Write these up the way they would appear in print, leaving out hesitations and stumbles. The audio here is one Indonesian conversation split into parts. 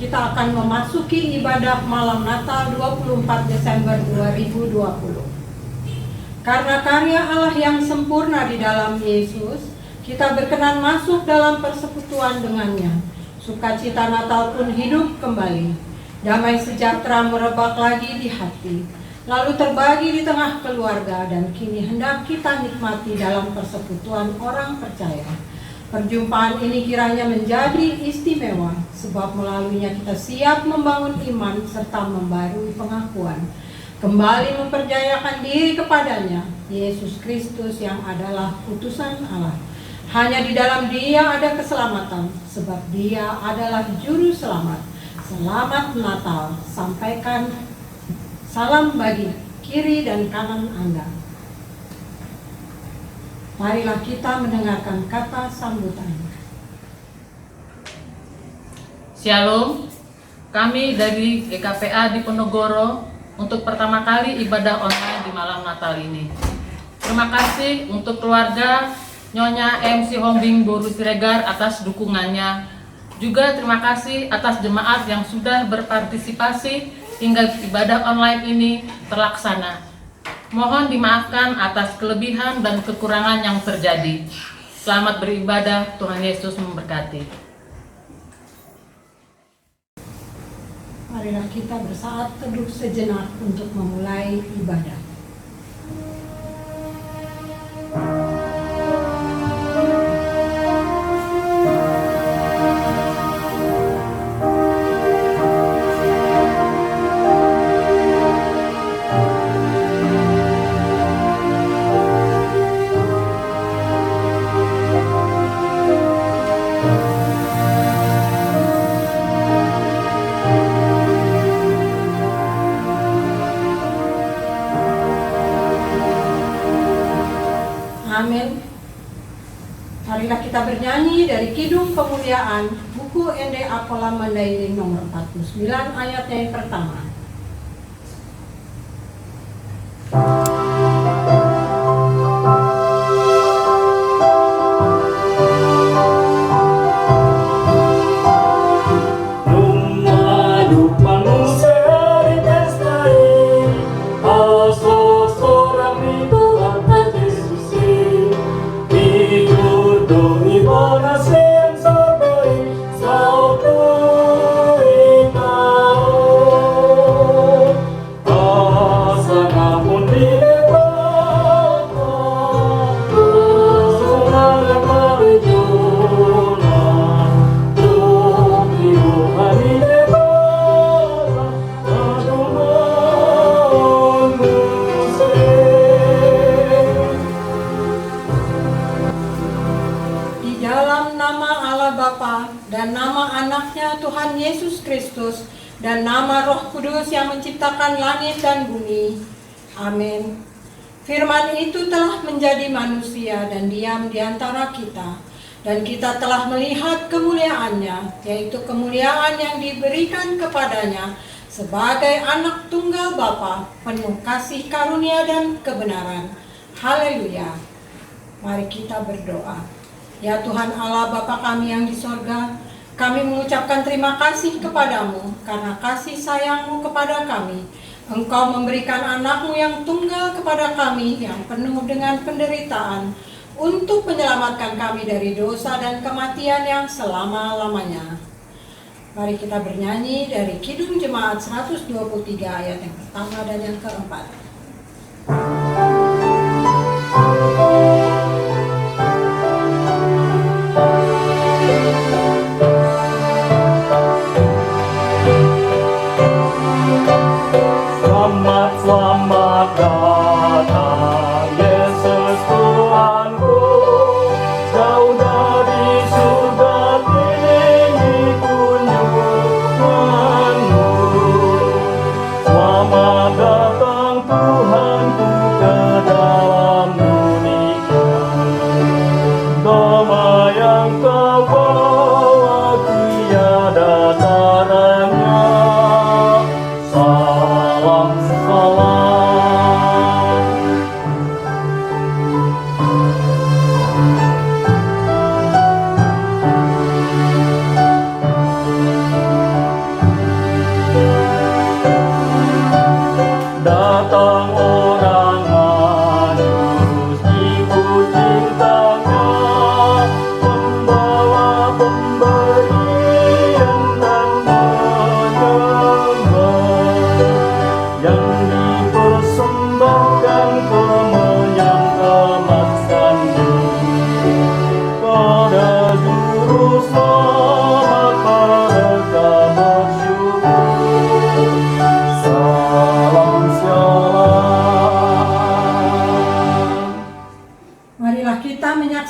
kita akan memasuki ibadah malam Natal 24 Desember 2020. Karena karya Allah yang sempurna di dalam Yesus, kita berkenan masuk dalam persekutuan dengannya. Sukacita Natal pun hidup kembali. Damai sejahtera merebak lagi di hati, lalu terbagi di tengah keluarga, dan kini hendak kita nikmati dalam persekutuan orang percaya. Perjumpaan ini kiranya menjadi istimewa, sebab melaluinya kita siap membangun iman serta membarui pengakuan, kembali mempercayakan diri kepadanya, Yesus Kristus yang adalah utusan Allah. Hanya di dalam Dia ada keselamatan, sebab Dia adalah juru selamat. Selamat Natal, sampaikan salam bagi kiri dan kanan Anda. Marilah kita mendengarkan kata sambutan. Shalom, kami dari GKPA di Ponorogo untuk pertama kali ibadah online di malam Natal ini. Terima kasih untuk keluarga Nyonya MC Hombing Boru Siregar atas dukungannya. Juga terima kasih atas jemaat yang sudah berpartisipasi hingga ibadah online ini terlaksana. Mohon dimaafkan atas kelebihan dan kekurangan yang terjadi. Selamat beribadah, Tuhan Yesus memberkati. Marilah kita bersaat teduh sejenak untuk memulai ibadah. Amin. Marilah kita bernyanyi dari Kidung Kemuliaan, buku NDA Pola Mandailing nomor 49 ayatnya yang pertama. Dan nama anaknya Tuhan Yesus Kristus, dan nama Roh Kudus yang menciptakan langit dan bumi. Amin. Firman itu telah menjadi manusia dan diam di antara kita, dan kita telah melihat kemuliaannya, yaitu kemuliaan yang diberikan kepadanya sebagai anak tunggal Bapa, penuh kasih karunia dan kebenaran. Haleluya. Mari kita berdoa. Ya Tuhan Allah Bapa kami yang di sorga, kami mengucapkan terima kasih kepadamu karena kasih sayangmu kepada kami. Engkau memberikan anakmu yang tunggal kepada kami yang penuh dengan penderitaan untuk menyelamatkan kami dari dosa dan kematian yang selama-lamanya. Mari kita bernyanyi dari Kidung Jemaat 123 ayat yang pertama dan yang keempat. Selamat datang Yesus Tuhanku, jauh dari surga tinggi kunjunganmu. Selamat datang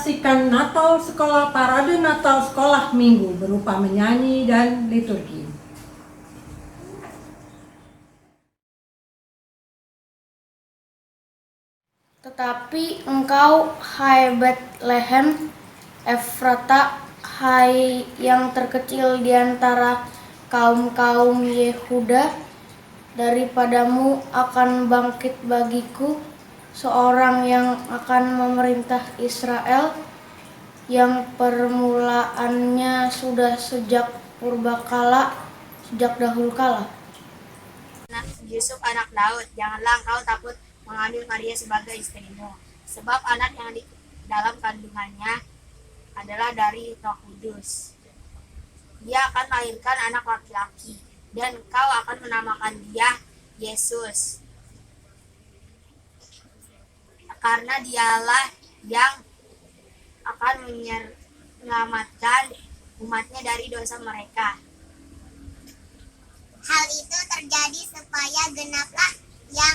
menyaksikan Natal Sekolah Parade Natal Sekolah Minggu berupa menyanyi dan liturgi. Tetapi engkau, hai Betlehem Efrata, hai yang terkecil di antara kaum-kaum Yehuda, daripadamu akan bangkit bagiku seorang yang akan memerintah Israel, yang permulaannya sudah sejak purbakala, sejak dahulu kala. Yusuf anak Daud, janganlah engkau takut mengambil Maria sebagai istrimu, sebab anak yang di dalam kandungannya adalah dari Roh Kudus. Dia akan melahirkan anak laki-laki, dan engkau akan menamakan dia Yesus, karena dialah yang akan menyelamatkan umatnya dari dosa mereka. Hal itu terjadi supaya genaplah yang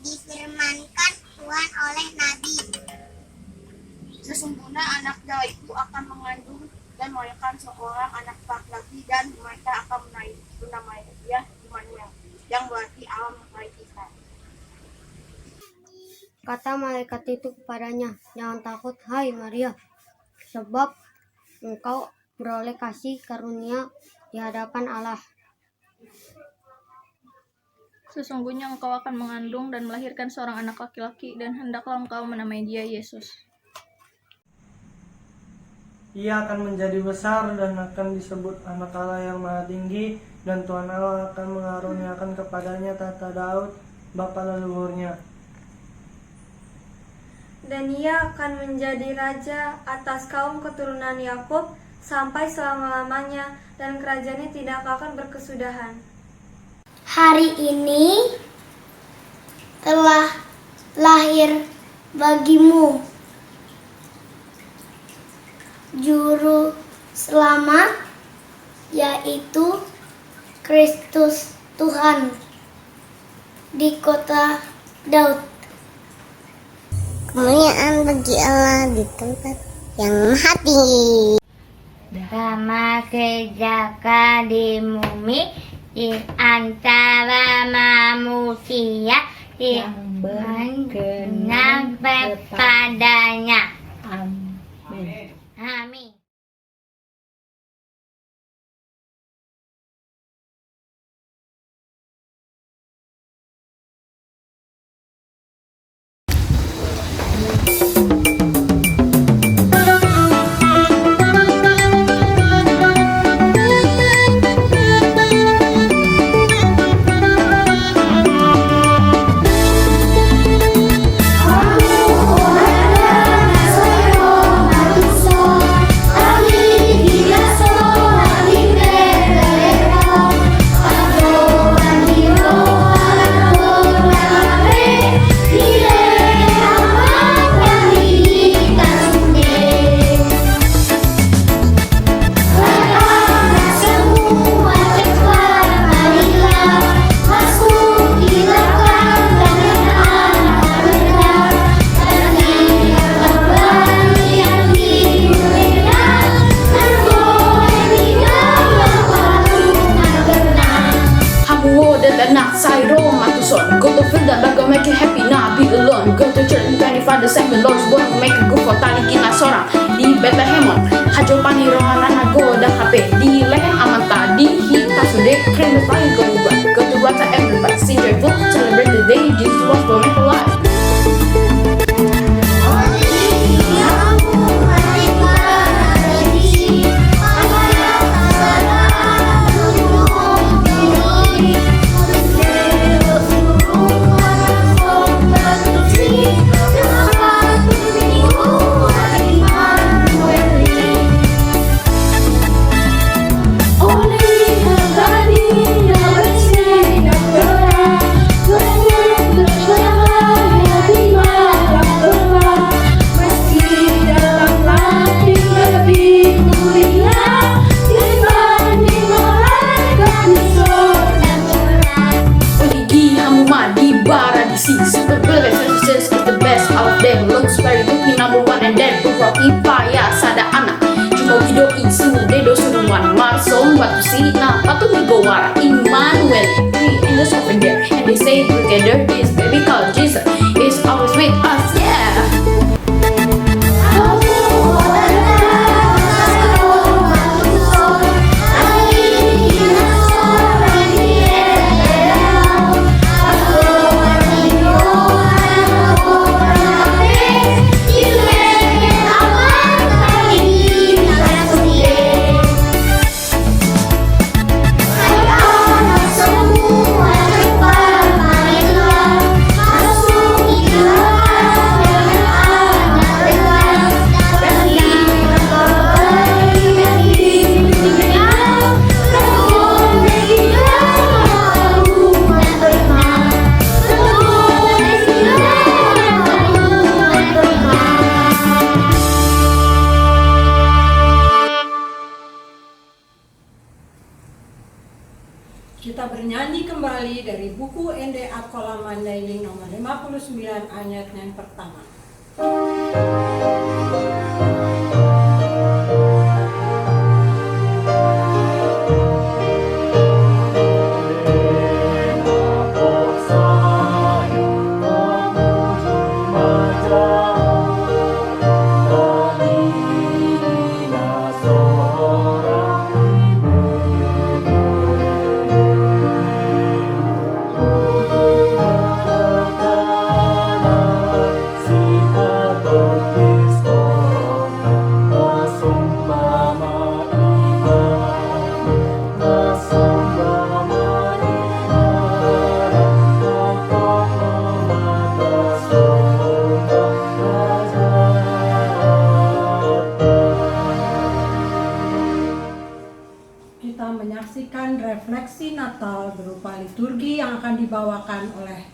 difirmankan Tuhan oleh Nabi. Sesungguhnya anak Daud itu akan mengandung dan melahirkan seorang anak laki-laki, dan mereka akan menamai dia Immanuel, yang berarti Allah memperoleh kita. Kata malaikat itu kepadanya, jangan takut hai Maria, sebab engkau beroleh kasih karunia di hadapan Allah. Sesungguhnya engkau akan mengandung dan melahirkan seorang anak laki-laki, dan hendaklah engkau menamai dia Yesus. Ia akan menjadi besar dan akan disebut Anak Allah yang Maha Tinggi, dan Tuhan Allah akan mengaruniakan kepadanya tahta Daud, bapa leluhurnya. Dan ia akan menjadi raja atas kaum keturunan Yakub sampai selama-lamanya, dan kerajaannya tidak akan berkesudahan. Hari ini telah lahir bagimu Juru Selamat, yaitu Kristus Tuhan, di kota Daud. Kemuliaan bagi Allah di tempat yang maha tinggi. Sama kerjaka di bumi di antara manusia yang berkenan kepadanya. Amin. Amin. Go to field and go make you happy, not be alone. Go to church and 25 the same, the Lord's born, make a good for tali kina sorang di Bethlehemon. Hajo pani rohana nago dan hape di lehem amanta di hita sude krim paling kerubat. Go to rata everybody, sing joyful, celebrate the day Jesus was born alive. Only Gowara, Emmanuel, three angels over there, and they say together, this baby called Jesus is always with us, yeah. Kita bernyanyi kembali dari buku Ende Akola Mandailing nomor 59 ayat yang pertama. Kita menyaksikan refleksi Natal berupa liturgi yang akan dibawakan oleh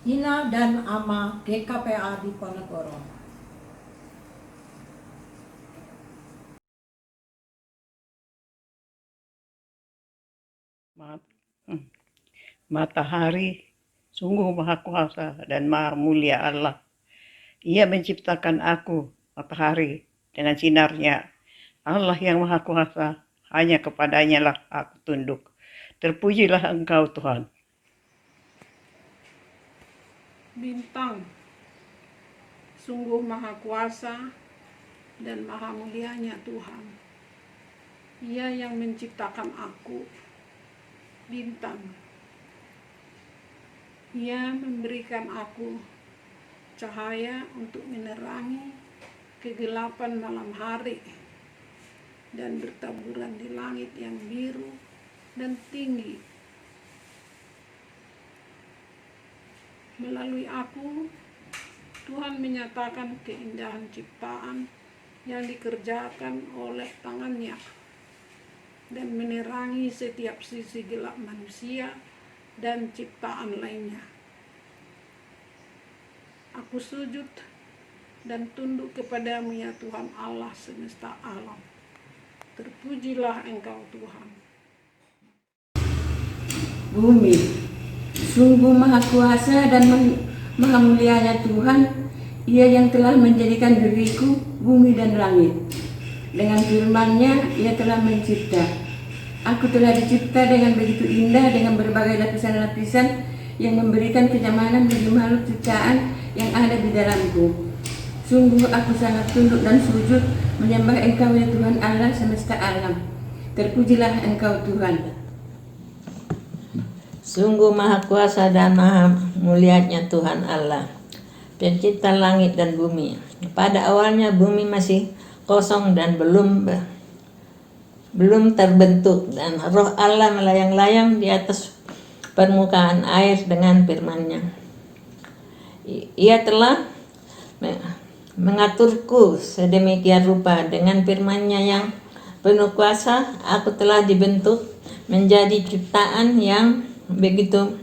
Ina dan Ama GKPA Diponegoro. Matahari sungguh maha kuasa dan maha mulia Allah. Ia menciptakan aku, matahari, dengan sinarnya. Allah yang maha kuasa, hanya kepadanya lah aku tunduk. Terpujilah Engkau Tuhan. Bintang, sungguh maha kuasa dan maha mulianya Tuhan. Ia yang menciptakan aku, bintang. Ia memberikan aku cahaya untuk menerangi kegelapan malam hari dan bertaburan di langit yang biru dan tinggi. Melalui aku, Tuhan menyatakan keindahan ciptaan yang dikerjakan oleh tangannya dan menerangi setiap sisi gelap manusia dan ciptaan lainnya. Aku sujud dan tunduk kepadamu ya Tuhan Allah semesta alam. Terpujilah Engkau Tuhan. Bumi, sungguh maha kuasa dan maha mulianya Tuhan. Ia yang telah menjadikan diriku, bumi dan langit. Dengan firman-Nya ia telah mencipta. Aku telah dicipta dengan begitu indah, dengan berbagai lapisan-lapisan yang memberikan kenyamanan bagi makhluk ciptaan yang ada di dalamku. Sungguh aku sangat tunduk dan sujud menyembah Engkau ya Tuhan Allah semesta alam. Terpujilah Engkau Tuhan. Sungguh maha kuasa dan maha mulianya Tuhan Allah, pencipta langit dan bumi. Pada awalnya bumi masih kosong dan belum terbentuk, dan roh Allah melayang-layang di atas permukaan air dengan firman-Nya. Ia telah mengaturku sedemikian rupa dengan firman-Nya yang penuh kuasa. Aku telah dibentuk menjadi ciptaan yang begitu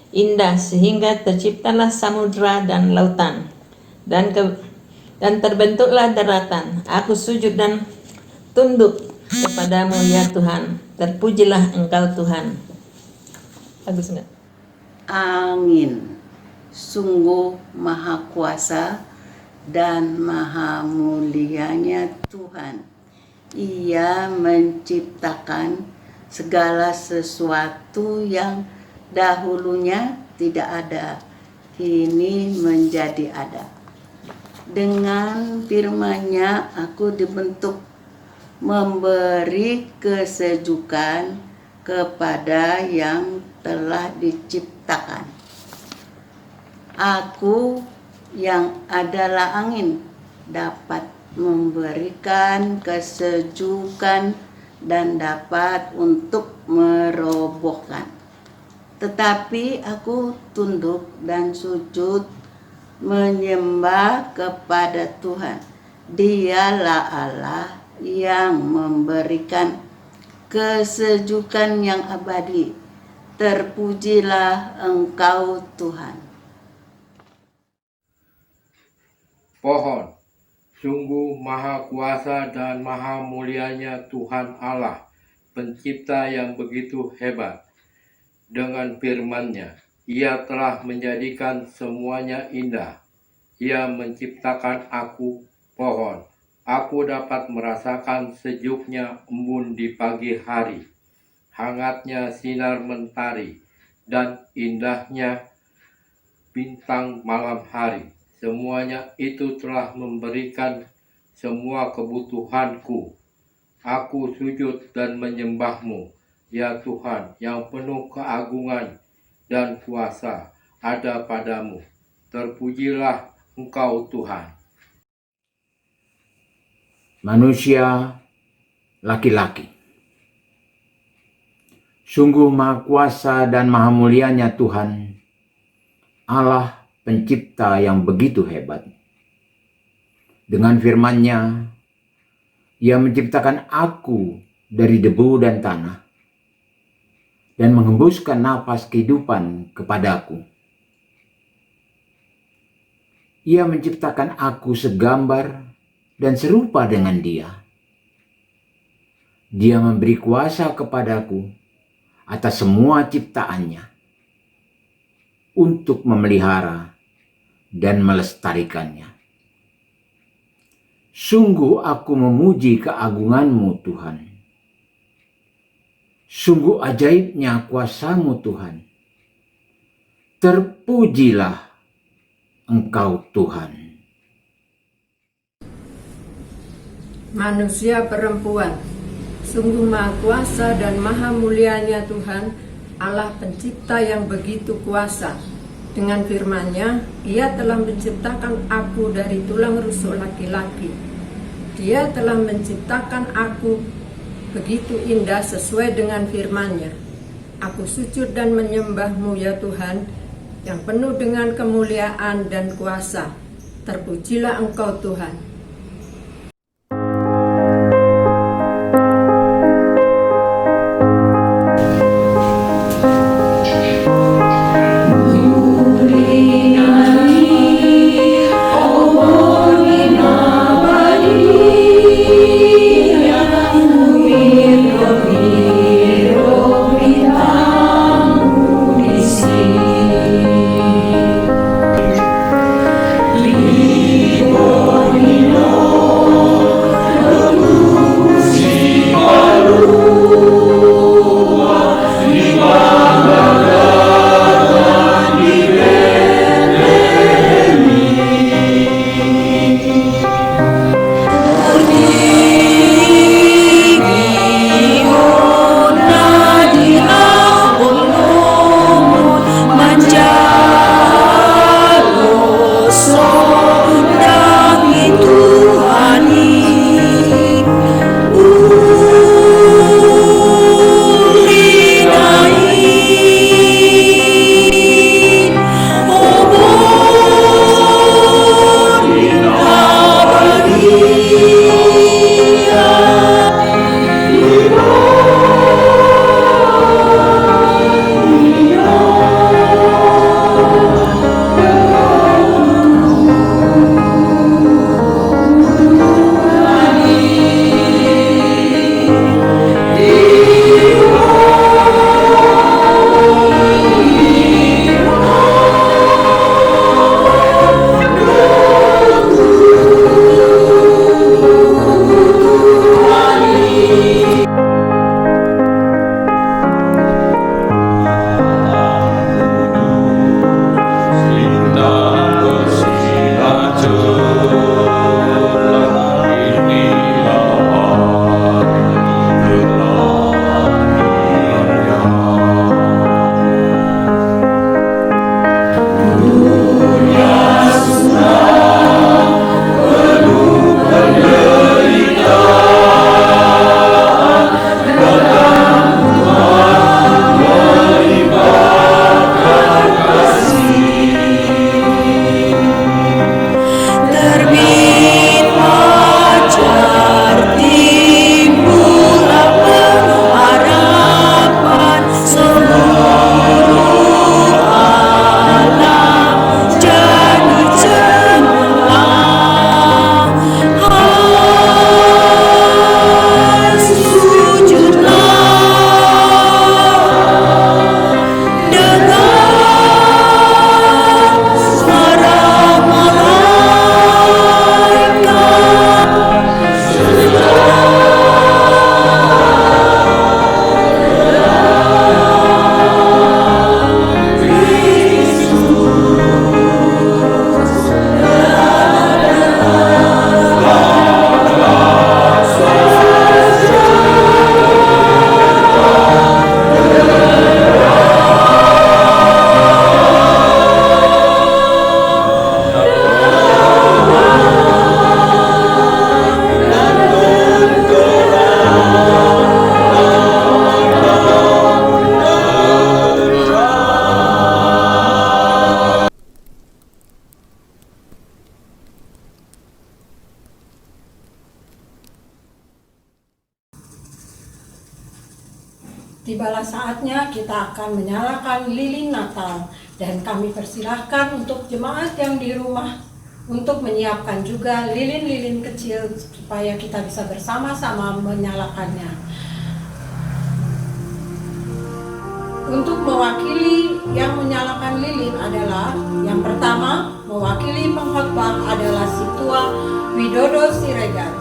indah sehingga terciptalah samudra dan lautan dan terbentuklah daratan. Aku sujud dan tunduk kepadamu ya Tuhan. Terpujilah Engkau Tuhan. Bagus enggak? Angin, sungguh maha kuasa dan maha mulianya Tuhan. Ia menciptakan segala sesuatu yang dahulunya tidak ada, kini menjadi ada. Dengan firman-Nya aku dibentuk, memberi kesejukan kepada yang telah diciptakan. Aku yang adalah angin dapat memberikan kesejukan dan dapat untuk merobohkan. Tetapi aku tunduk dan sujud menyembah kepada Tuhan. Dialah Allah yang memberikan kesejukan yang abadi. Terpujilah Engkau Tuhan. Pohon, sungguh maha kuasa dan maha mulianya Tuhan Allah, pencipta yang begitu hebat. Dengan firman-Nya, Ia telah menjadikan semuanya indah. Ia menciptakan aku, pohon. Aku dapat merasakan sejuknya embun di pagi hari, hangatnya sinar mentari, dan indahnya bintang malam hari. Semuanya itu telah memberikan semua kebutuhanku. Aku sujud dan menyembah-Mu, ya Tuhan, yang penuh keagungan dan kuasa ada padamu. Terpujilah Engkau Tuhan. Manusia laki-laki. Sungguh maha kuasa dan maha mulianya Tuhan, Allah pencipta yang begitu hebat. Dengan firman-Nya, Ia menciptakan aku dari debu dan tanah, dan menghembuskan nafas kehidupan kepadaku. Ia menciptakan aku segambar dan serupa dengan Dia. Dia memberi kuasa kepadaku atas semua ciptaannya untuk memelihara dan melestarikannya. Sungguh aku memuji keagungan-Mu, Tuhan. Sungguh ajaibnya kuasa-Mu, Tuhan. Terpujilah Engkau, Tuhan. Manusia perempuan, sungguh maha kuasa dan maha mulianya Tuhan, Allah pencipta yang begitu kuasa. Dengan firman-Nya, Ia telah menciptakan aku dari tulang rusuk laki-laki. Dia telah menciptakan aku begitu indah sesuai dengan firman-Nya. Aku sujud dan menyembah-Mu, ya Tuhan, yang penuh dengan kemuliaan dan kuasa. Terpujilah Engkau Tuhan. Libori tibalah saatnya kita akan menyalakan lilin Natal, dan kami persilahkan untuk jemaat yang di rumah untuk menyiapkan juga lilin-lilin kecil supaya kita bisa bersama-sama menyalakannya. Untuk mewakili yang menyalakan lilin adalah yang pertama, mewakili pengkhotbah adalah si tua Widodo Siregar.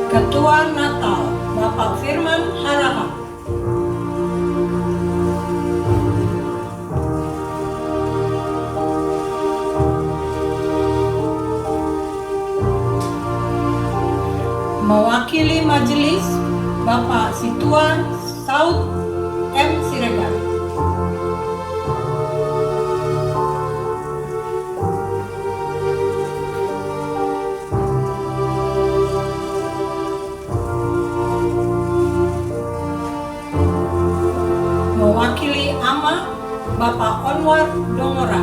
Ketua Natal, Bapak Firman Harahap. Mewakili majelis, Bapak Situan Saud M. Siregar. Mewakili Ama, Bapak Onwar Dongora.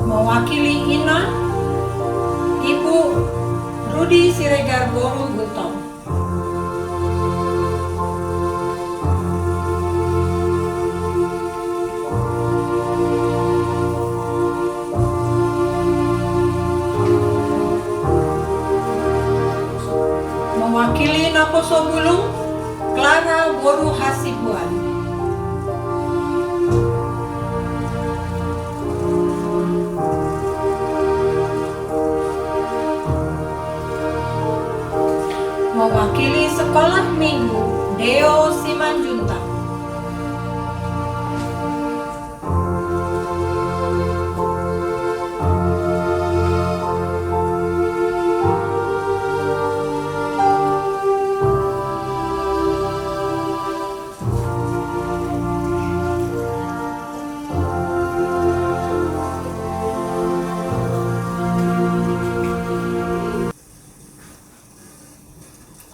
Mewakili Ina, Ibu Rudi Siregar Boru Gutong. Mewakili Naposo Bulung, Clara Boru Hasibuan. Mewakili Sekolah Minggu, Deo Simanjuntak.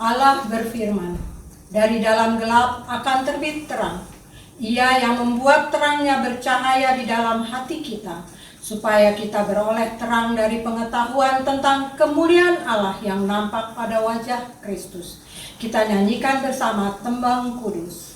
Allah berfirman, dari dalam gelap akan terbit terang. Ia yang membuat terangnya bercahaya di dalam hati kita, supaya kita beroleh terang dari pengetahuan tentang kemuliaan Allah yang nampak pada wajah Kristus. Kita nyanyikan bersama tembang kudus.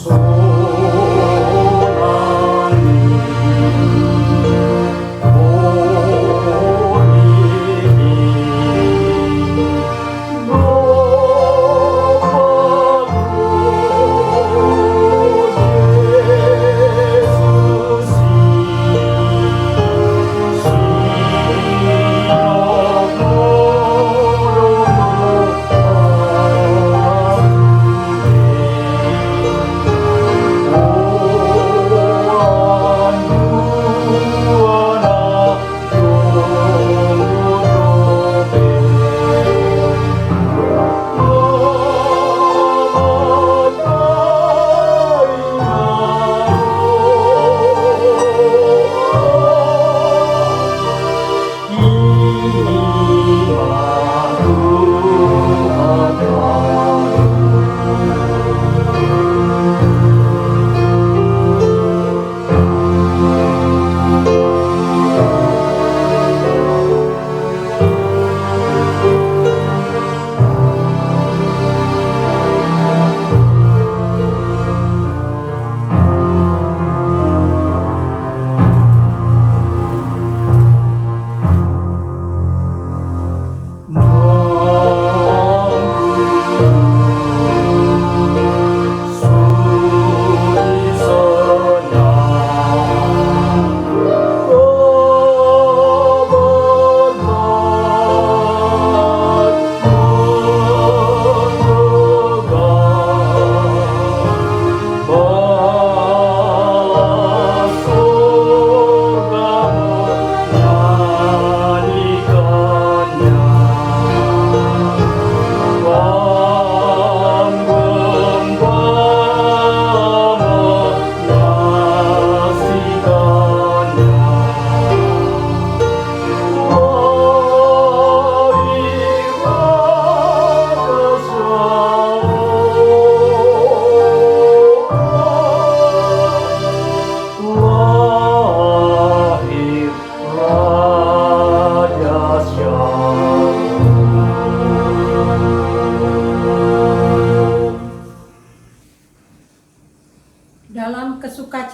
Oh,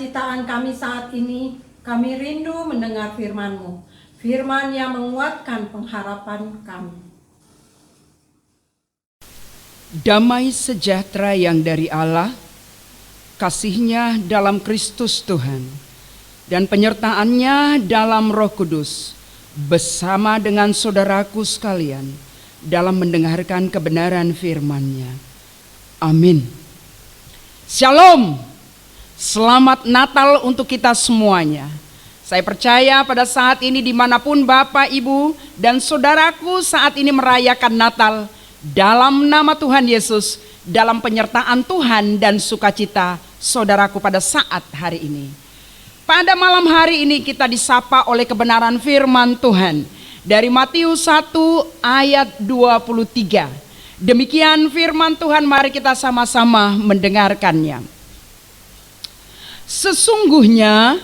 kesukacitaan kami saat ini, kami rindu mendengar firman-Mu, firman yang menguatkan pengharapan kami. Damai sejahtera yang dari Allah, kasih-Nya dalam Kristus Tuhan, dan penyertaan-Nya dalam Roh Kudus, bersama dengan saudaraku sekalian, dalam mendengarkan kebenaran firman-Nya. Amin. Shalom. Selamat Natal untuk kita semuanya. Saya percaya pada saat ini dimanapun Bapak, Ibu, dan saudaraku saat ini merayakan Natal, dalam nama Tuhan Yesus, dalam penyertaan Tuhan dan sukacita saudaraku pada saat hari ini. Pada malam hari ini kita disapa oleh kebenaran firman Tuhan dari Matius 1 ayat 23. Demikian firman Tuhan, mari kita sama-sama mendengarkannya. Sesungguhnya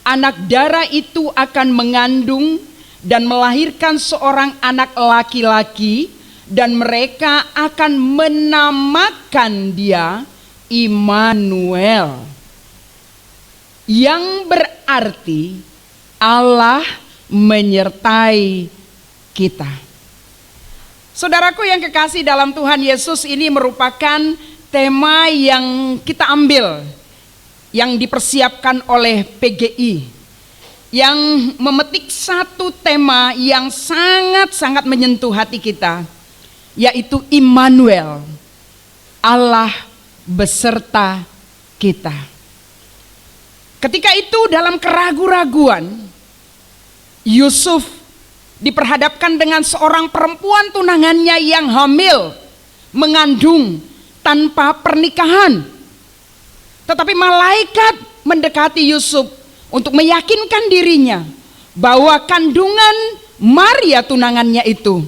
anak dara itu akan mengandung dan melahirkan seorang anak laki-laki, dan mereka akan menamakan dia Immanuel, yang berarti Allah menyertai kita. Saudaraku yang kekasih dalam Tuhan Yesus, ini merupakan tema yang kita ambil, yang dipersiapkan oleh PGI, yang memetik satu tema yang sangat-sangat menyentuh hati kita, yaitu Immanuel, Allah beserta kita. Ketika itu dalam keraguan-raguan, Yusuf diperhadapkan dengan seorang perempuan tunangannya yang hamil, mengandung tanpa pernikahan. Tetapi malaikat mendekati Yusuf untuk meyakinkan dirinya bahwa kandungan Maria tunangannya itu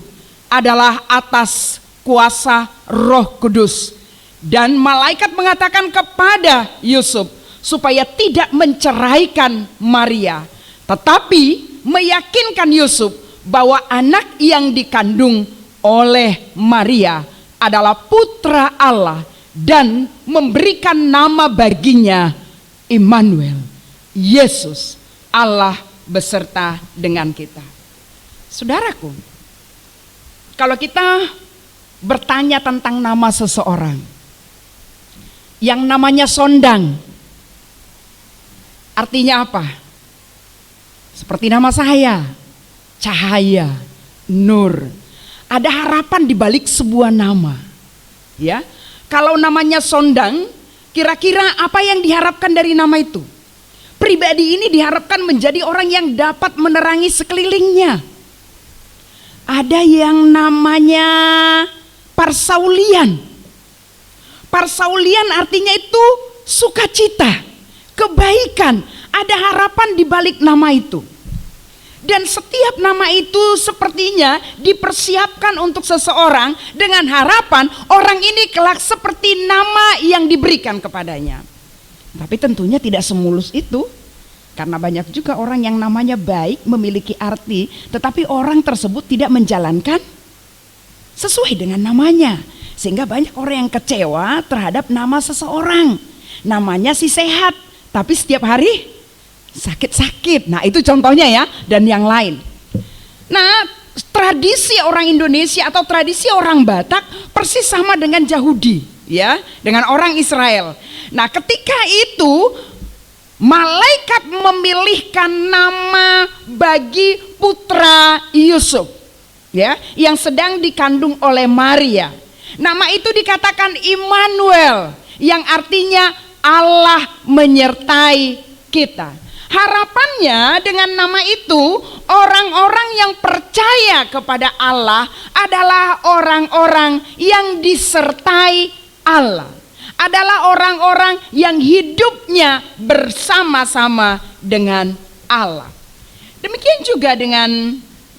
adalah atas kuasa Roh Kudus. Dan malaikat mengatakan kepada Yusuf supaya tidak menceraikan Maria, tetapi meyakinkan Yusuf bahwa anak yang dikandung oleh Maria adalah putra Allah, dan memberikan nama baginya Immanuel, Yesus, Allah beserta dengan kita. Saudaraku, kalau kita bertanya tentang nama seseorang yang namanya Sondang, artinya apa? Seperti nama saya, cahaya, nur. Ada harapan di balik sebuah nama. Ya, kalau namanya Sondang, kira-kira apa yang diharapkan dari nama itu? Pribadi ini diharapkan menjadi orang yang dapat menerangi sekelilingnya. Ada yang namanya Parsaulian. Parsaulian artinya itu sukacita, kebaikan, ada harapan di balik nama itu. Dan setiap nama itu sepertinya dipersiapkan untuk seseorang dengan harapan orang ini kelak seperti nama yang diberikan kepadanya. Tapi tentunya tidak semulus itu. Karena banyak juga orang yang namanya baik, memiliki arti, tetapi orang tersebut tidak menjalankan sesuai dengan namanya. Sehingga banyak orang yang kecewa terhadap nama seseorang. Namanya si sehat, tapi setiap hari sakit-sakit. Nah itu contohnya ya, dan yang lain. Nah tradisi orang Indonesia atau tradisi orang Batak persis sama dengan Yahudi, ya, dengan orang Israel. Nah ketika itu malaikat memilihkan nama bagi putra Yusuf, ya, yang sedang dikandung oleh Maria. Nama itu dikatakan Immanuel, yang artinya Allah menyertai kita. Harapannya dengan nama itu, orang-orang yang percaya kepada Allah adalah orang-orang yang disertai Allah, adalah orang-orang yang hidupnya bersama-sama dengan Allah. Demikian juga dengan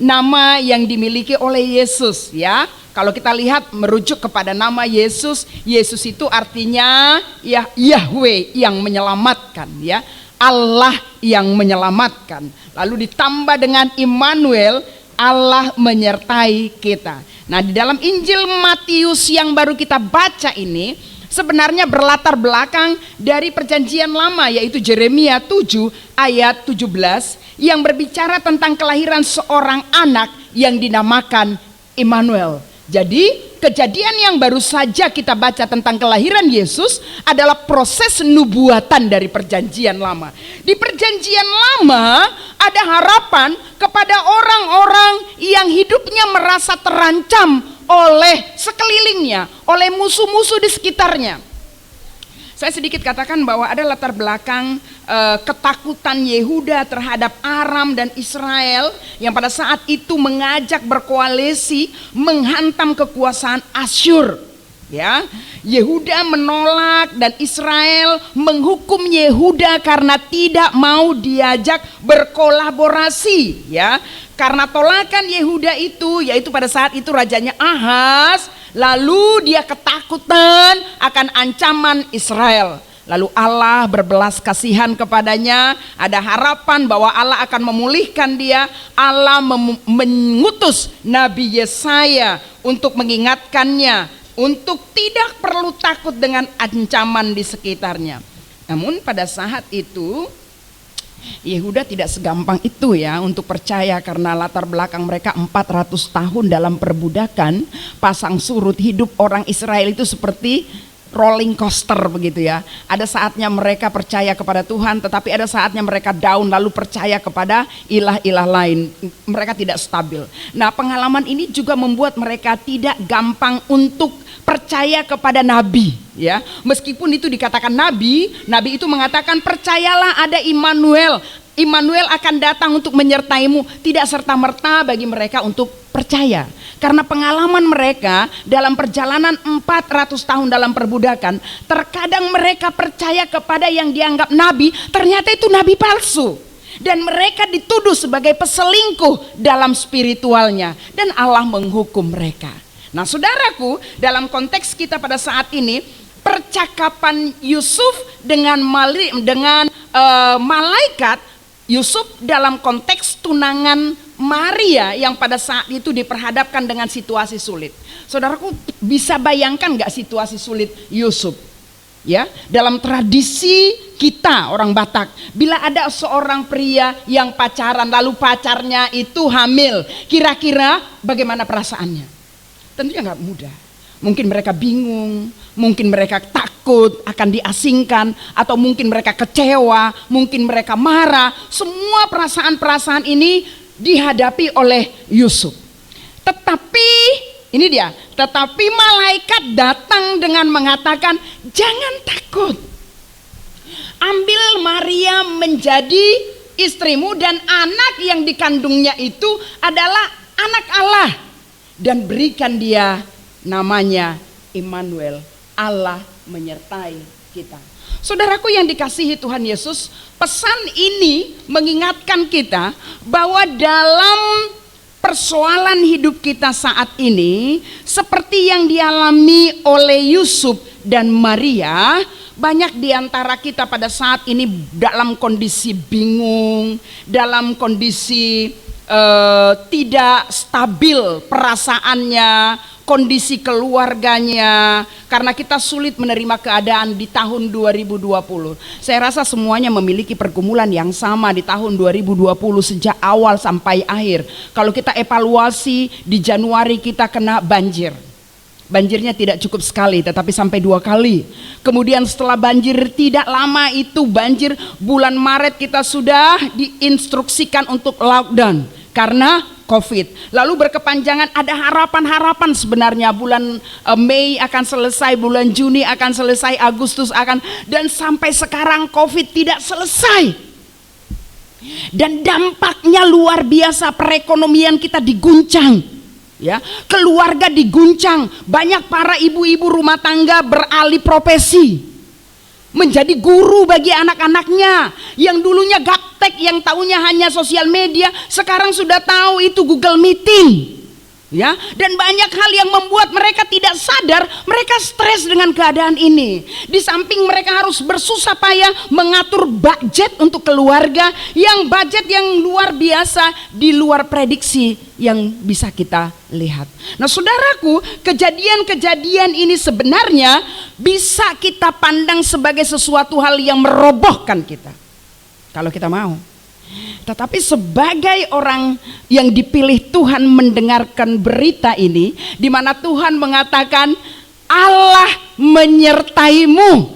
nama yang dimiliki oleh Yesus, ya. Kalau kita lihat merujuk kepada nama Yesus, Yesus itu artinya ya Yahweh yang menyelamatkan, ya. Allah yang menyelamatkan. Lalu ditambah dengan Immanuel, Allah menyertai kita. Nah, di dalam Injil Matius yang baru kita baca ini, sebenarnya berlatar belakang dari perjanjian lama, yaitu Yeremia 7 ayat 17 yang berbicara tentang kelahiran seorang anak yang dinamakan Immanuel. Jadi kejadian yang baru saja kita baca tentang kelahiran Yesus adalah proses nubuatan dari perjanjian lama. Di perjanjian lama ada harapan kepada orang-orang yang hidupnya merasa terancam oleh sekelilingnya, oleh musuh-musuh di sekitarnya. Saya sedikit katakan bahwa ada latar belakang ketakutan Yehuda terhadap Aram dan Israel yang pada saat itu mengajak berkoalisi menghantam kekuasaan Asyur. Ya, Yehuda menolak dan Israel menghukum Yehuda karena tidak mau diajak berkolaborasi. Ya, karena tolakan Yehuda itu, yaitu pada saat itu rajanya Ahaz, lalu dia ketakutan akan ancaman Israel. Lalu Allah berbelas kasihan kepadanya, ada harapan bahwa Allah akan memulihkan dia. Allah mengutus Nabi Yesaya untuk mengingatkannya untuk tidak perlu takut dengan ancaman di sekitarnya. Namun pada saat itu Yehuda tidak segampang itu ya untuk percaya, karena latar belakang mereka 400 tahun dalam perbudakan, pasang surut. Hidup orang Israel itu seperti rolling coaster begitu ya. Ada saatnya mereka percaya kepada Tuhan, tetapi ada saatnya mereka down lalu percaya kepada ilah-ilah lain. Mereka tidak stabil. Nah, pengalaman ini juga membuat mereka tidak gampang untuk percaya kepada nabi ya. Meskipun itu dikatakan nabi itu mengatakan percayalah ada Immanuel. Immanuel akan datang untuk menyertaimu. Tidak serta-merta bagi mereka untuk percaya. Karena pengalaman mereka dalam perjalanan 400 tahun dalam perbudakan, terkadang mereka percaya kepada yang dianggap nabi, ternyata itu nabi palsu. Dan mereka dituduh sebagai peselingkuh dalam spiritualnya. Dan Allah menghukum mereka. Nah saudaraku, dalam konteks kita pada saat ini, percakapan Yusuf dengan malaikat, Yusuf dalam konteks tunangan Maria yang pada saat itu diperhadapkan dengan situasi sulit. Saudaraku, bisa bayangkan gak situasi sulit Yusuf? Ya, dalam tradisi kita orang Batak, bila ada seorang pria yang pacaran lalu pacarnya itu hamil, kira-kira bagaimana perasaannya? Tentunya gak mudah. Mungkin mereka bingung, mungkin mereka takut akan diasingkan, atau mungkin mereka kecewa, mungkin mereka marah. Semua perasaan-perasaan ini dihadapi oleh Yusuf. Tetapi ini dia, tetapi malaikat datang dengan mengatakan, jangan takut. Ambil Maria menjadi istrimu, dan anak yang dikandungnya itu adalah anak Allah, dan berikan dia namanya Immanuel, Allah menyertai kita. Saudaraku yang dikasihi Tuhan Yesus, pesan ini mengingatkan kita bahwa dalam persoalan hidup kita saat ini, seperti yang dialami oleh Yusuf dan Maria, banyak di antara kita pada saat ini dalam kondisi bingung, dalam kondisi tidak stabil perasaannya, kondisi keluarganya, karena kita sulit menerima keadaan di tahun 2020. Saya rasa semuanya memiliki pergumulan yang sama di tahun 2020 sejak awal sampai akhir. Kalau kita evaluasi, di Januari kita kena banjir. Banjirnya tidak cukup sekali, tetapi sampai 2 kali. Kemudian setelah banjir tidak lama itu banjir, bulan Maret kita sudah diinstruksikan untuk lockdown karena COVID. Lalu berkepanjangan, ada harapan-harapan sebenarnya bulan Mei akan selesai, bulan Juni akan selesai, Agustus akan, dan sampai sekarang COVID tidak selesai. Dan dampaknya luar biasa, perekonomian kita diguncang. Ya, keluarga diguncang, banyak para ibu-ibu rumah tangga beralih profesi menjadi guru bagi anak-anaknya. Yang dulunya gaptek, yang tahunya hanya sosial media, sekarang sudah tahu itu Google Meeting. Ya, dan banyak hal yang membuat mereka tidak sadar, mereka stres dengan keadaan ini. Di samping mereka harus bersusah payah mengatur budget untuk keluarga, yang budget yang luar biasa, di luar prediksi yang bisa kita lihat. Nah, saudaraku, kejadian-kejadian ini sebenarnya bisa kita pandang sebagai sesuatu hal yang merobohkan kita, kalau kita mau. Tetapi sebagai orang yang dipilih Tuhan mendengarkan berita ini, di mana Tuhan mengatakan Allah menyertaimu,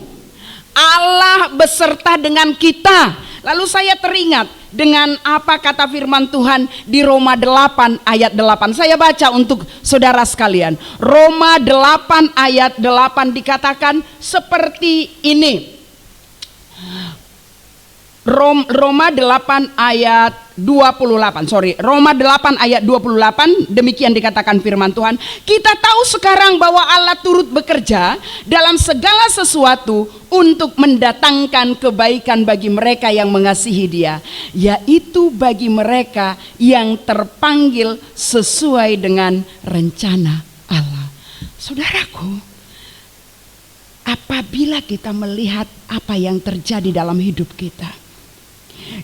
Allah beserta dengan kita. Lalu saya teringat dengan apa kata firman Tuhan di Roma 8 ayat 8. Saya baca untuk saudara sekalian. Roma 8 ayat 8 dikatakan seperti ini. Roma 8 ayat 28. Roma 8 ayat 28, demikian dikatakan firman Tuhan. Kita tahu sekarang bahwa Allah turut bekerja dalam segala sesuatu untuk mendatangkan kebaikan bagi mereka yang mengasihi Dia, yaitu bagi mereka yang terpanggil sesuai dengan rencana Allah. Saudaraku, apabila kita melihat apa yang terjadi dalam hidup kita,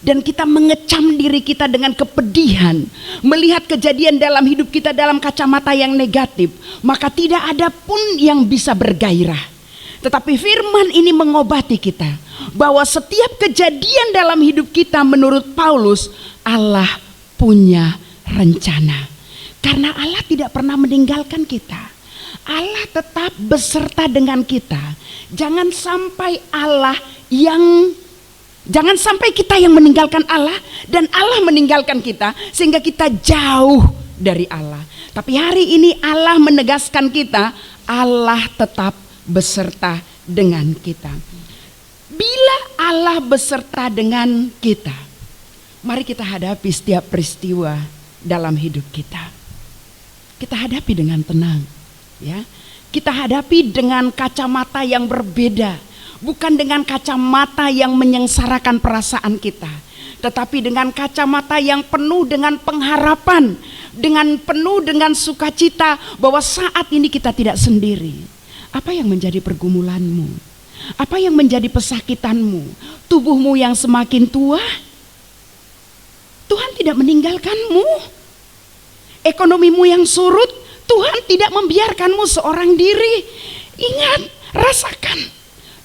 dan kita mengecam diri kita dengan kepedihan, melihat kejadian dalam hidup kita dalam kacamata yang negatif, maka tidak ada pun yang bisa bergairah. Tetapi firman ini mengobati kita, bahwa setiap kejadian dalam hidup kita menurut Paulus, Allah punya rencana. Karena Allah tidak pernah meninggalkan kita, Allah tetap beserta dengan kita. Jangan sampai kita yang meninggalkan Allah dan Allah meninggalkan kita sehingga kita jauh dari Allah. Tapi hari ini Allah menegaskan kita, Allah tetap beserta dengan kita. Bila Allah beserta dengan kita, mari kita hadapi setiap peristiwa dalam hidup kita. Kita hadapi dengan tenang, ya. Kita hadapi dengan kacamata yang berbeda. Bukan dengan kacamata yang menyengsarakan perasaan kita, tetapi dengan kacamata yang penuh dengan pengharapan, penuh dengan sukacita bahwa saat ini kita tidak sendiri. Apa yang menjadi pergumulanmu? Apa yang menjadi pesakitanmu? Tubuhmu yang semakin tua? Tuhan tidak meninggalkanmu. Ekonomimu yang surut? Tuhan tidak membiarkanmu seorang diri. Ingat, rasakan.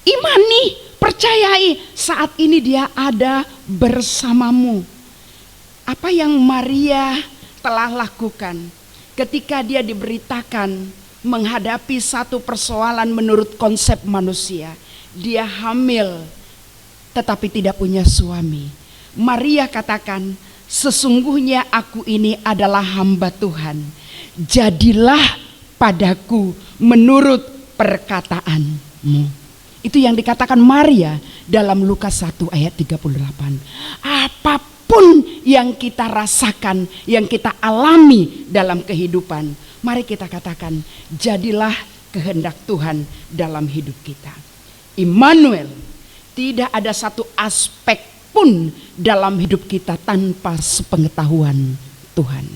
Imani, percayai, saat ini Dia ada bersamamu. Apa yang Maria telah lakukan ketika dia diberitakan menghadapi satu persoalan menurut konsep manusia. Dia hamil tetapi tidak punya suami. Maria katakan, sesungguhnya aku ini adalah hamba Tuhan. Jadilah padaku menurut perkataanmu. Itu yang dikatakan Maria dalam Lukas 1 ayat 38. Apapun yang kita rasakan, yang kita alami dalam kehidupan, mari kita katakan, jadilah kehendak Tuhan dalam hidup kita. Immanuel, tidak ada satu aspek pun dalam hidup kita tanpa sepengetahuan Tuhan.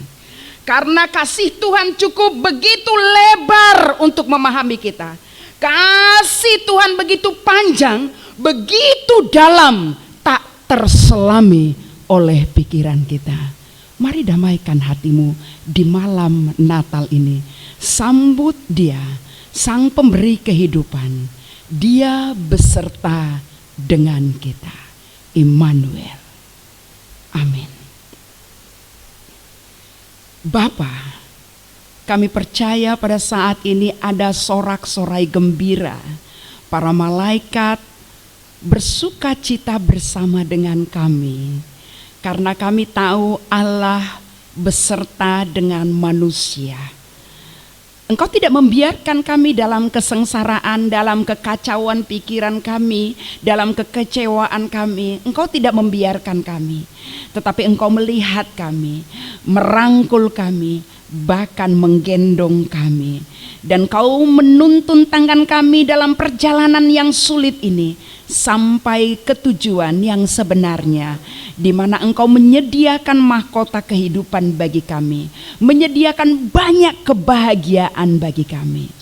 Karena kasih Tuhan cukup begitu lebar untuk memahami kita. Kasih Tuhan begitu panjang, begitu dalam, tak terselami oleh pikiran kita. Mari damaikan hatimu di malam Natal ini. Sambut Dia, Sang Pemberi kehidupan. Dia beserta dengan kita. Immanuel. Amin. Bapa, kami percaya pada saat ini ada sorak-sorai gembira. Para malaikat bersuka cita bersama dengan kami. Karena kami tahu Allah beserta dengan manusia. Engkau tidak membiarkan kami dalam kesengsaraan, dalam kekacauan pikiran kami, dalam kekecewaan kami. Engkau tidak membiarkan kami. Tetapi Engkau melihat kami, merangkul kami, bahkan menggendong kami. Dan Kau menuntun tangan kami dalam perjalanan yang sulit ini sampai ke tujuan yang sebenarnya, di mana Engkau menyediakan mahkota kehidupan bagi kami, menyediakan banyak kebahagiaan bagi kami.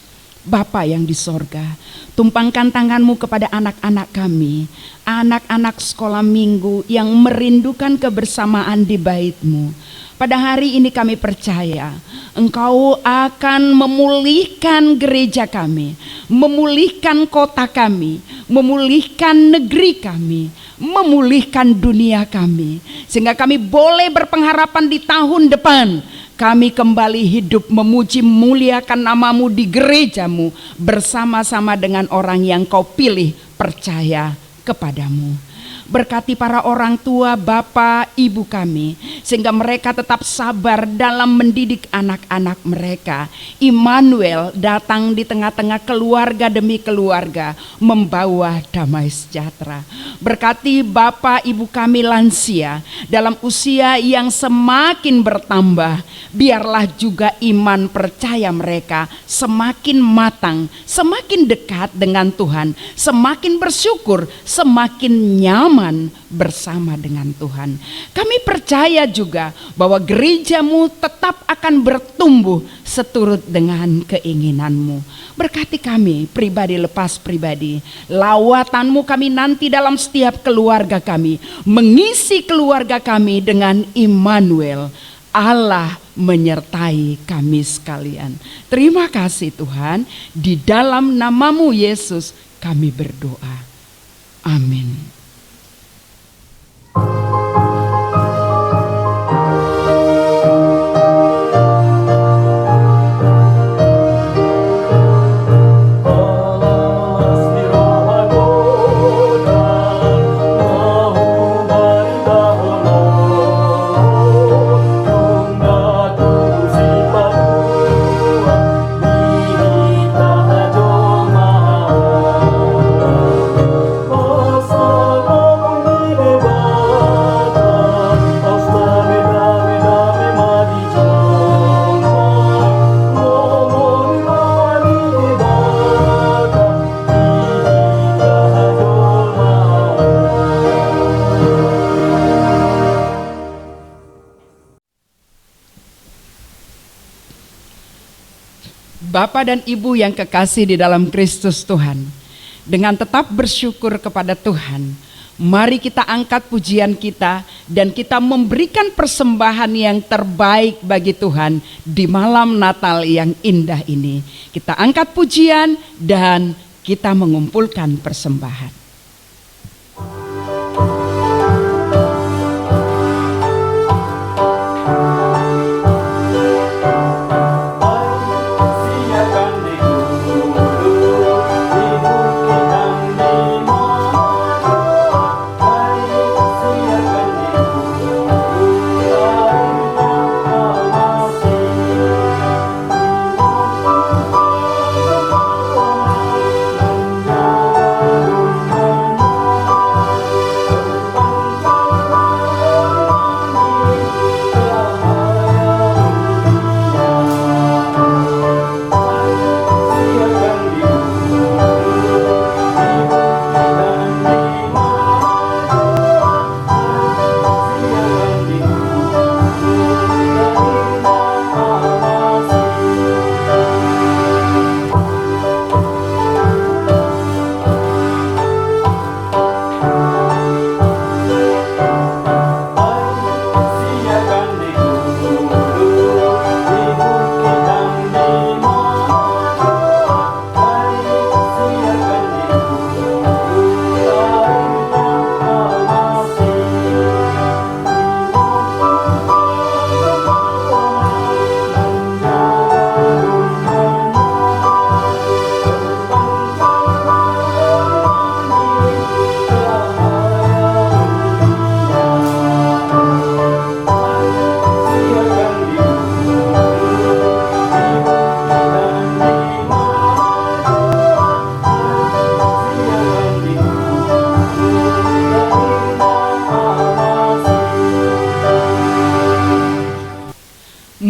Bapa yang di sorga, tumpangkan tangan-Mu kepada anak-anak kami, anak-anak sekolah minggu yang merindukan kebersamaan di bait-Mu. Pada hari ini kami percaya Engkau akan memulihkan gereja kami, memulihkan kota kami, memulihkan negeri kami, memulihkan dunia kami, sehingga kami boleh berpengharapan di tahun depan kami kembali hidup memuji muliakan nama-Mu di gereja-Mu bersama-sama dengan orang yang Kau pilih percaya kepadamu. Berkati para orang tua, bapa, ibu kami, sehingga mereka tetap sabar dalam mendidik anak-anak mereka. Immanuel datang di tengah-tengah keluarga demi keluarga, membawa damai sejahtera. Berkati bapa ibu kami lansia dalam usia yang semakin bertambah, biarlah juga iman percaya mereka semakin matang, semakin dekat dengan Tuhan, semakin bersyukur, semakin nyaman bersama dengan Tuhan. Kami percaya juga bahwa gereja-Mu tetap akan bertumbuh seturut dengan keinginan-Mu. Berkati kami pribadi lepas pribadi, lawatan-Mu kami nanti dalam setiap keluarga kami, mengisi keluarga kami dengan Immanuel, Allah menyertai kami sekalian. Terima kasih Tuhan, di dalam nama-Mu Yesus kami berdoa. Amin. Bapak dan Ibu yang kekasih di dalam Kristus Tuhan, dengan tetap bersyukur kepada Tuhan, mari kita angkat pujian kita dan kita memberikan persembahan yang terbaik bagi Tuhan di malam Natal yang indah ini. Kita angkat pujian dan kita mengumpulkan persembahan. Thank you.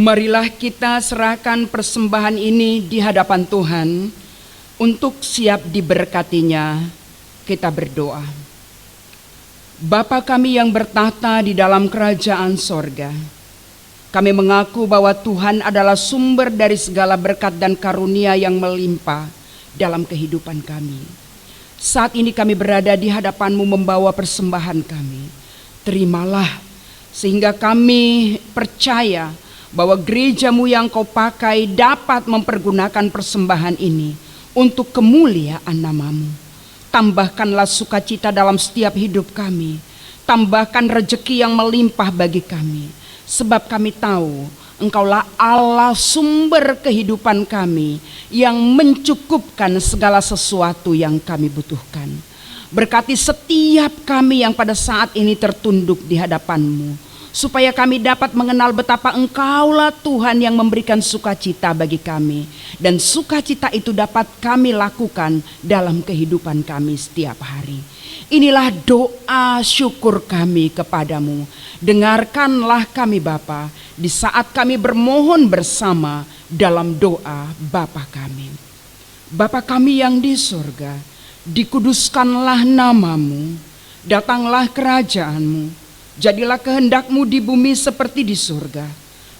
Marilah kita serahkan persembahan ini di hadapan Tuhan untuk siap diberkatinya. Kita berdoa. Bapa kami yang bertahta di dalam kerajaan sorga, kami mengaku bahwa Tuhan adalah sumber dari segala berkat dan karunia yang melimpah dalam kehidupan kami. Saat ini kami berada di hadapan-Mu membawa persembahan kami. Terimalah, sehingga kami percaya bahwa gereja-Mu yang Kau pakai dapat mempergunakan persembahan ini untuk kemuliaan nama-Mu. Tambahkanlah sukacita dalam setiap hidup kami. Tambahkan rejeki yang melimpah bagi kami. Sebab kami tahu Engkaulah Allah sumber kehidupan kami yang mencukupkan segala sesuatu yang kami butuhkan. Berkati setiap kami yang pada saat ini tertunduk di hadapan-Mu, supaya kami dapat mengenal betapa Engkaulah Tuhan yang memberikan sukacita bagi kami, dan sukacita itu dapat kami lakukan dalam kehidupan kami setiap hari. Inilah doa syukur kami kepadamu. Dengarkanlah kami Bapa di saat kami bermohon bersama dalam doa Bapa kami. Bapa kami yang di surga, dikuduskanlah nama-Mu, datanglah kerajaan-Mu. Jadilah kehendak-Mu di bumi seperti di surga.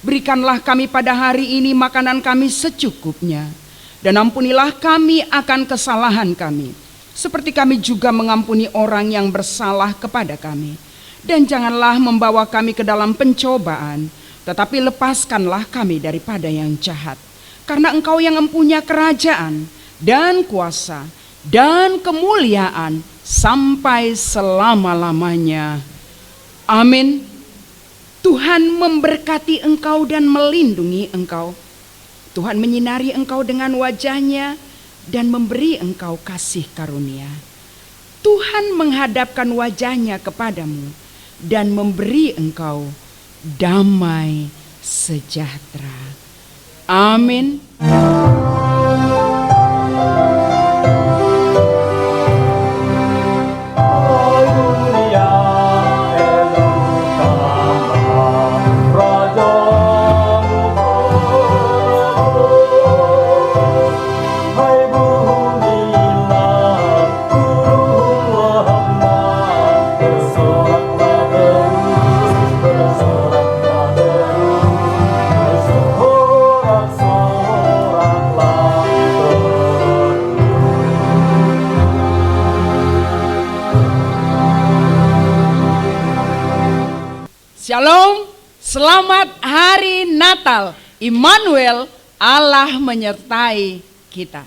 Berikanlah kami pada hari ini makanan kami secukupnya. Dan ampunilah kami akan kesalahan kami, seperti kami juga mengampuni orang yang bersalah kepada kami. Dan janganlah membawa kami ke dalam pencobaan, tetapi lepaskanlah kami daripada yang jahat. Karena Engkau yang mempunyai kerajaan dan kuasa dan kemuliaan sampai selama-lamanya. Amin. Tuhan memberkati engkau dan melindungi engkau. Tuhan menyinari engkau dengan wajah-Nya dan memberi engkau kasih karunia. Tuhan menghadapkan wajah-Nya kepadamu dan memberi engkau damai sejahtera. Amin. Shalom, selamat hari Natal. Immanuel, Allah menyertai kita.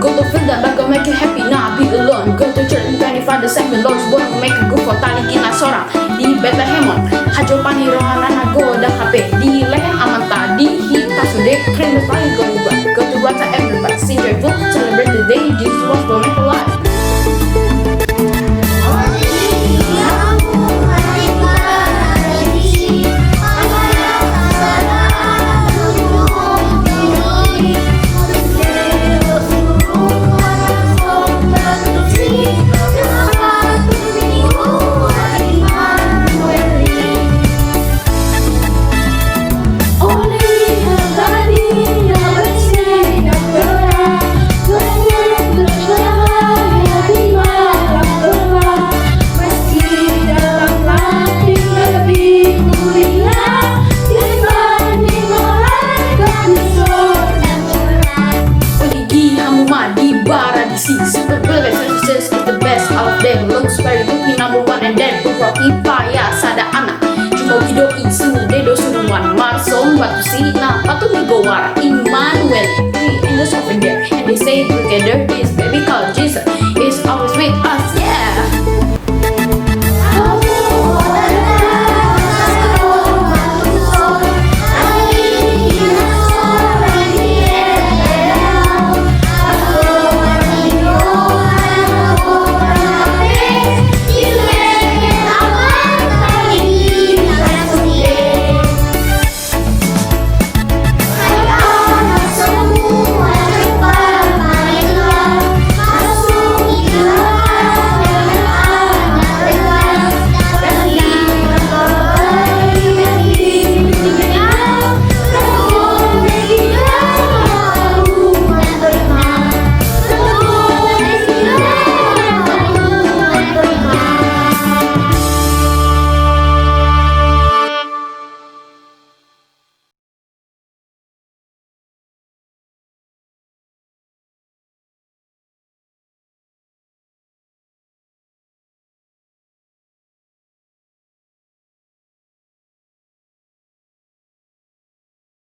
Go to field that God make you happy, not be alone. Go to church and verify the second Lord's born make a good for tali kina sorang di Bethlehem. Hajo pani rohana nago dah kape di leher amanta di hita sude keren paling go to baca everybody sing joyful celebrate the day Jesus was born alive. Super good, is the best out there. Looks very good, number one and then Pura ya sada anak. Cuma hido isu dedo suruhan Marsom batu sina patu migowara Emmanuel. Three angels over there and they say together this baby called Jesus is always with us.